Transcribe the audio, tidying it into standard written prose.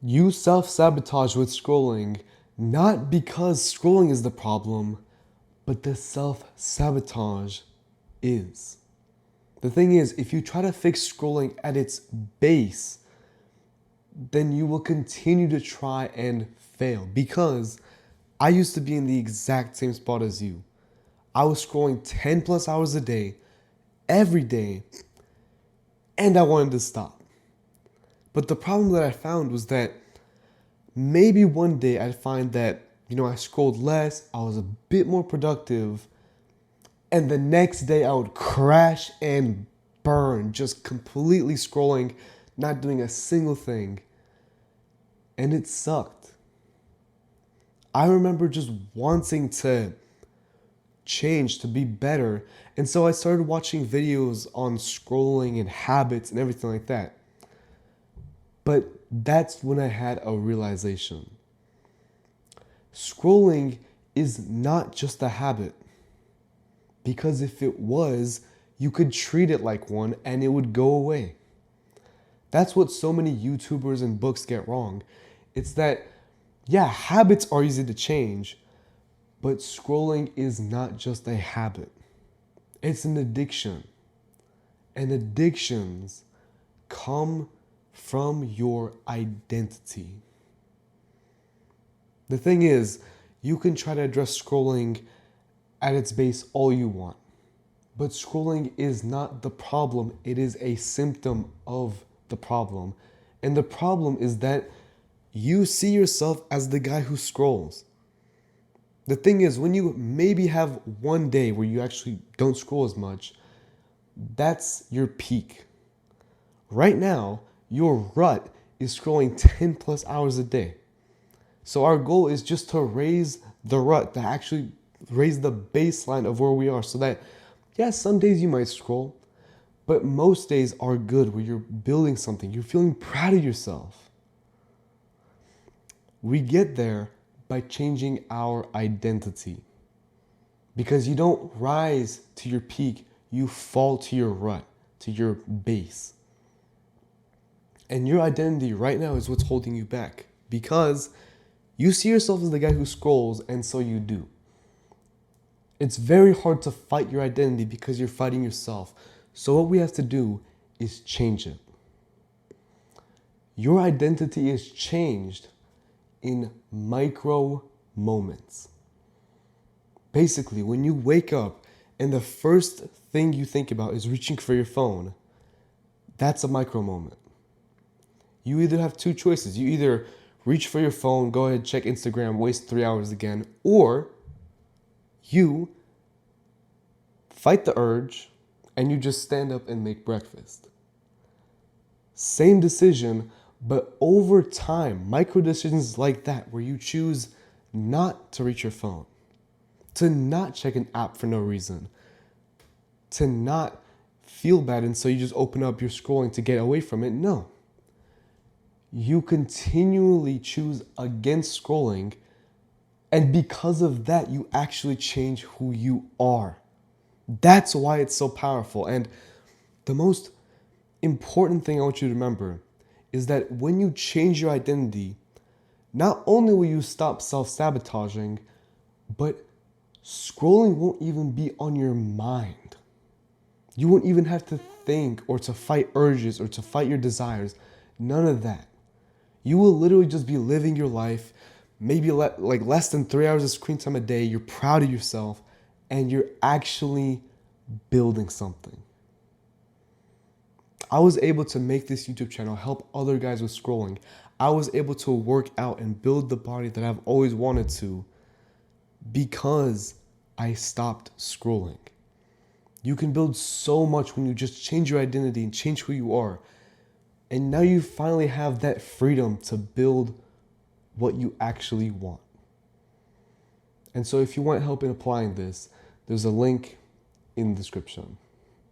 You self-sabotage with scrolling, not because scrolling is the problem, but the self-sabotage is. The thing is, if you try to fix scrolling at its base, then you will continue to try and fail. Because I used to be in the exact same spot as you. I was scrolling 10 plus hours a day, every day, and I wanted to stop. But the problem that I found was that maybe one day I'd find that, I scrolled less, I was a bit more productive, and the next day I would crash and burn, just completely scrolling, not doing a single thing. And it sucked. I remember just wanting to change, to be better. And so I started watching videos on scrolling and habits and everything like that. But that's when I had a realization. Scrolling is not just a habit. Because if it was, you could treat it like one and it would go away. That's what so many YouTubers and books get wrong. It's that, yeah, habits are easy to change, but scrolling is not just a habit. It's an addiction. And addictions come from your identity. The thing is, you can try to address scrolling at its base all you want. But scrolling is not the problem. It is a symptom of the problem. And the problem is that you see yourself as the guy who scrolls. The thing is, when you maybe have one day where you actually don't scroll as much, that's your peak. Right now, your rut is scrolling 10 plus hours a day. So our goal is just to raise the rut, to actually raise the baseline of where we are so that, yeah, some days you might scroll, but most days are good where you're building something. You're feeling proud of yourself. We get there by changing our identity. Because you don't rise to your peak, you fall to your rut, to your base. And your identity right now is what's holding you back. Because you see yourself as the guy who scrolls, and so you do. It's very hard to fight your identity because you're fighting yourself. So what we have to do is change it. Your identity is changed in micro moments. Basically, when you wake up and the first thing you think about is reaching for your phone, that's a micro moment. You either have two choices. You either reach for your phone, go ahead, check Instagram, waste 3 hours again, or you fight the urge and you just stand up and make breakfast. Same decision, but over time, micro decisions like that, where you choose not to reach your phone, to not check an app for no reason, to not feel bad, and so you just open up your scrolling to get away from it. No. You continually choose against scrolling, and because of that, you actually change who you are. That's why it's so powerful. And the most important thing I want you to remember is that when you change your identity, not only will you stop self-sabotaging, but scrolling won't even be on your mind. You won't even have to think or to fight urges or to fight your desires. None of that. You will literally just be living your life, maybe like less than 3 hours of screen time a day. You're proud of yourself and you're actually building something. I was able to make this YouTube channel help other guys with scrolling. I was able to work out and build the body that I've always wanted to because I stopped scrolling. You can build so much when you just change your identity and change who you are. And now you finally have that freedom to build what you actually want. And so if you want help in applying this, there's a link in the description.